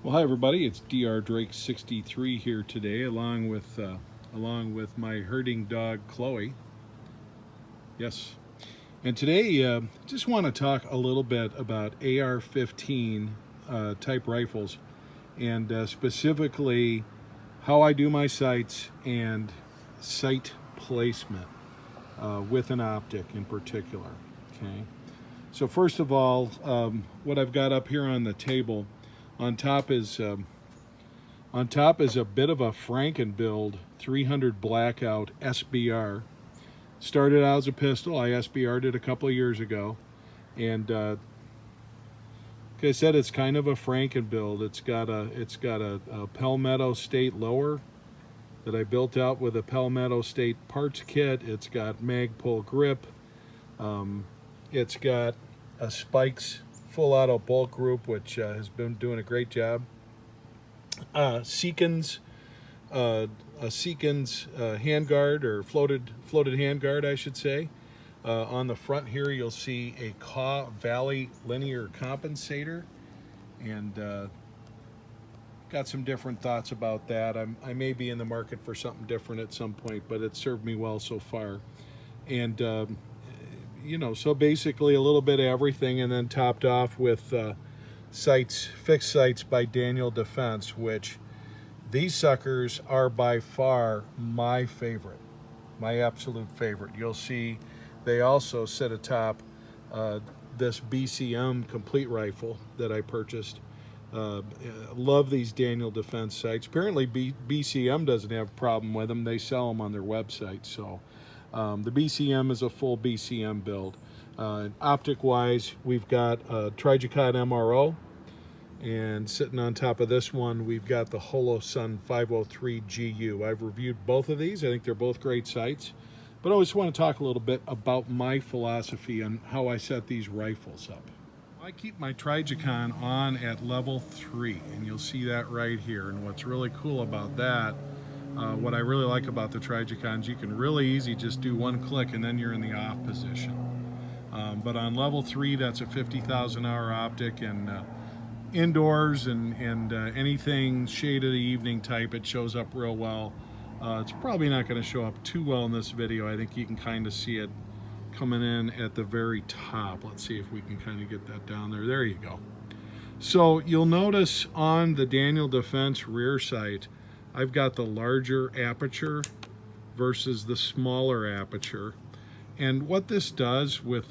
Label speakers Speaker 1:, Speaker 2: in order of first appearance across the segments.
Speaker 1: Well, hi everybody. It's Dr. Drake 63 here today, along with my herding dog Chloe. Yes, and today just want to talk a little bit about AR15 type rifles, and specifically how I do my sights and sight placement with an optic in particular. Okay. So first of all, what I've got up here on the table. On top is a bit of a Franken-build 300 blackout SBR. Started out as a pistol. I SBR'd it a couple of years ago, and like I said, it's kind of a Franken-build. It's got a Palmetto State lower that I built out with a Palmetto State parts kit. It's got Magpul grip. It's got a Spikes full auto bolt group, which has been doing a great job. Seekins handguard, or floated handguard, I should say. On the front here, you'll see a Kaw Valley linear compensator, and got some different thoughts about that. I may be in the market for something different at some point, but it's served me well so far. And so basically a little bit of everything, and then topped off with fixed sights by Daniel Defense, which these suckers are by far my favorite, my absolute favorite. You'll see they also sit atop this BCM complete rifle that I purchased. Love these Daniel Defense sights. Apparently BCM doesn't have a problem with them. They sell them on their website. So the BCM is a full BCM build. Optic wise, we've got a Trijicon MRO, and sitting on top of this one we've got the Holosun 503 GU. I've reviewed both of these. I think they're both great sights, but I just want to talk a little bit about my philosophy on how I set these rifles up. I keep my Trijicon on at level 3, and you'll see that right here. And what's really cool about that, what I really like about the Trijicons, you can really easy just do one click and then you're in the off position. But on level 3, that's a 50,000 hour optic, and indoors and anything shade of the evening type, it shows up real well. It's probably not going to show up too well in this video. I think you can kind of see it coming in at the very top. Let's see if we can kind of get that down there. There you go. So you'll notice on the Daniel Defense rear sight, I've got the larger aperture versus the smaller aperture. And what this does with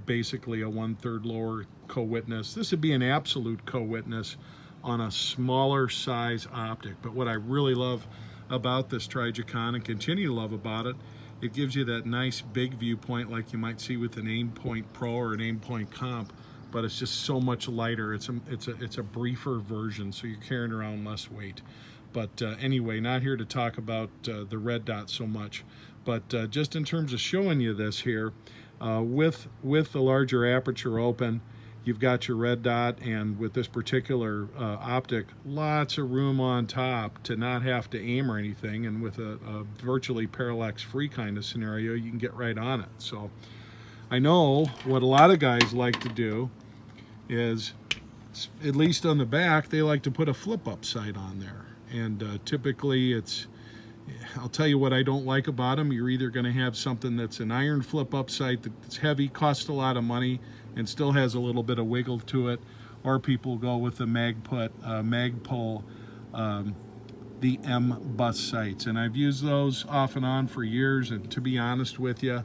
Speaker 1: basically a 1/3 lower co-witness, this would be an absolute co-witness on a smaller size optic. But what I really love about this Trijicon, and continue to love about it, it gives you that nice big viewpoint like you might see with an Aimpoint Pro or an Aimpoint Comp, but it's just so much lighter. It's a briefer version, so you're carrying around less weight. But anyway, not here to talk about the red dot so much, but just in terms of showing you this here, with the larger aperture open, you've got your red dot, and with this particular optic, lots of room on top to not have to aim or anything, and with a virtually parallax free kind of scenario, you can get right on it. So I know what a lot of guys like to do is, at least on the back, they like to put a flip-up sight on there. And typically I'll tell you what I don't like about them. You're either going to have something that's an iron flip-up sight that's heavy, costs a lot of money, and still has a little bit of wiggle to it, or people go with the Magpul, the M bus sights. And I've used those off and on for years, and to be honest with you,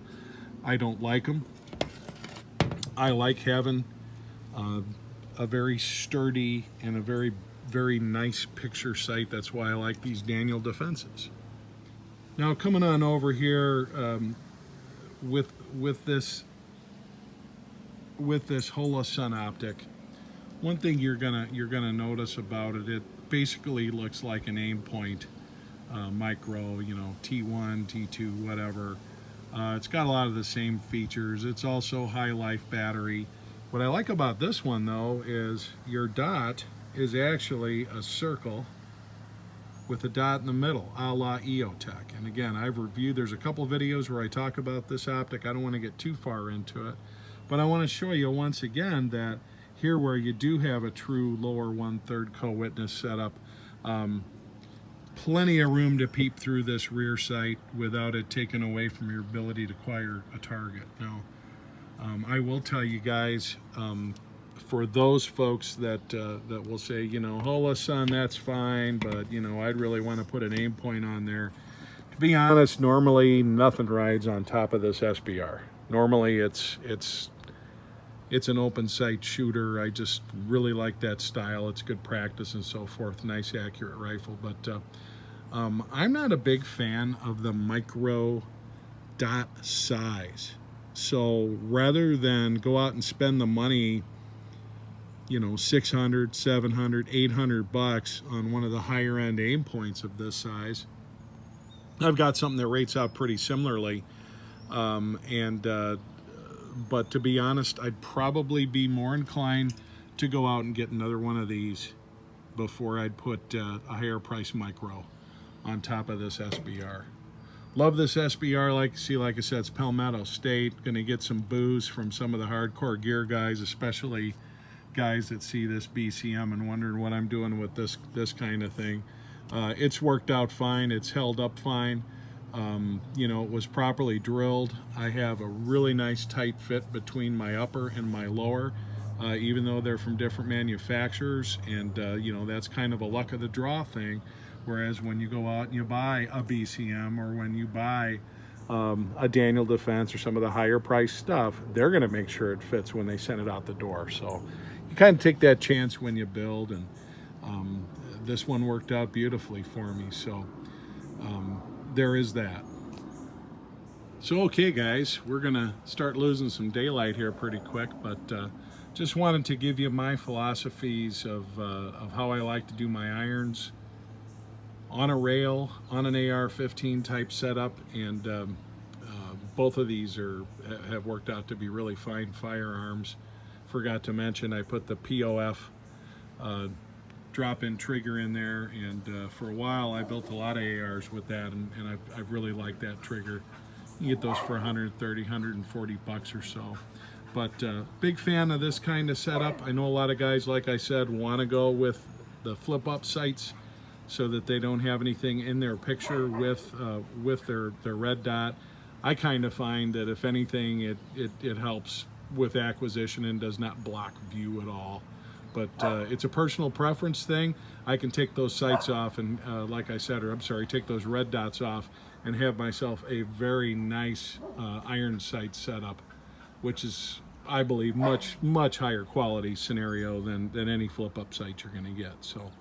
Speaker 1: I don't like them. I like having a very sturdy and a very, very nice picture sight. That's why I like these Daniel Defenses. Now coming on over here with this Holosun optic, one thing you're gonna notice about it, it basically looks like an Aimpoint micro, T1, T2, whatever. It's got a lot of the same features. It's also high life battery. What I like about this one though is your dot is actually a circle with a dot in the middle, a la EOTech. And again, I've reviewed, there's a couple videos where I talk about this optic. I don't want to get too far into it, but I want to show you once again that here where you do have a true lower 1/3 co-witness setup, plenty of room to peep through this rear sight without it taking away from your ability to acquire a target. Now, I will tell you guys, for those folks that that will say, you know, Hola son, that's fine, but you know, I'd really want to put an aim point on there. To be honest, normally nothing rides on top of this SBR. Normally it's an open sight shooter. I just really like that style. It's good practice and so forth. Nice accurate rifle, but I'm not a big fan of the micro dot size. So rather than go out and spend the money, you know, 600, 700, 800 bucks on one of the higher end aim points of this size, I've got something that rates out pretty similarly. But to be honest, I'd probably be more inclined to go out and get another one of these before I'd put a higher price micro on top of this SBR. Love this SBR. Like I said, it's Palmetto State. Gonna get some boos from some of the hardcore gear guys, especially guys that see this BCM and wondering what I'm doing with this kind of thing. It's worked out fine. It's held up fine. You know, it was properly drilled. I have a really nice tight fit between my upper and my lower, even though they're from different manufacturers, and you know, that's kind of a luck of the draw thing. Whereas when you go out and you buy a BCM, or when you buy a Daniel Defense or some of the higher priced stuff, they're going to make sure it fits when they send it out the door. So you kind of take that chance when you build, and this one worked out beautifully for me. So there is that. So okay guys, we're gonna start losing some daylight here pretty quick, but just wanted to give you my philosophies of how I like to do my irons on a rail, on an AR15 type setup, and both of these have worked out to be really fine firearms. Forgot to mention I put the POF drop-in trigger in there, and for a while I built a lot of ARs with that, and I've really liked that trigger. You get those for 130, 140 bucks or so. But big fan of this kind of setup. I know a lot of guys, like I said, want to go with the flip-up sights so that they don't have anything in their picture with their red dot. I kind of find that if anything, it helps with acquisition and does not block view at all. But it's a personal preference thing. I can take those sights off and, like I said, or I'm sorry, take those red dots off and have myself a very nice iron sight setup, which is, I believe, much higher quality scenario than any flip-up sight you're going to get. So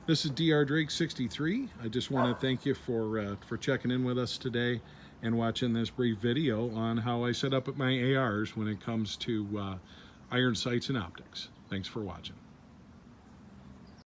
Speaker 1: this is Dr. Drake 63. I just want to thank you for checking in with us today and watching this brief video on how I set up my ARs when it comes to iron sights and optics. Thanks for watching.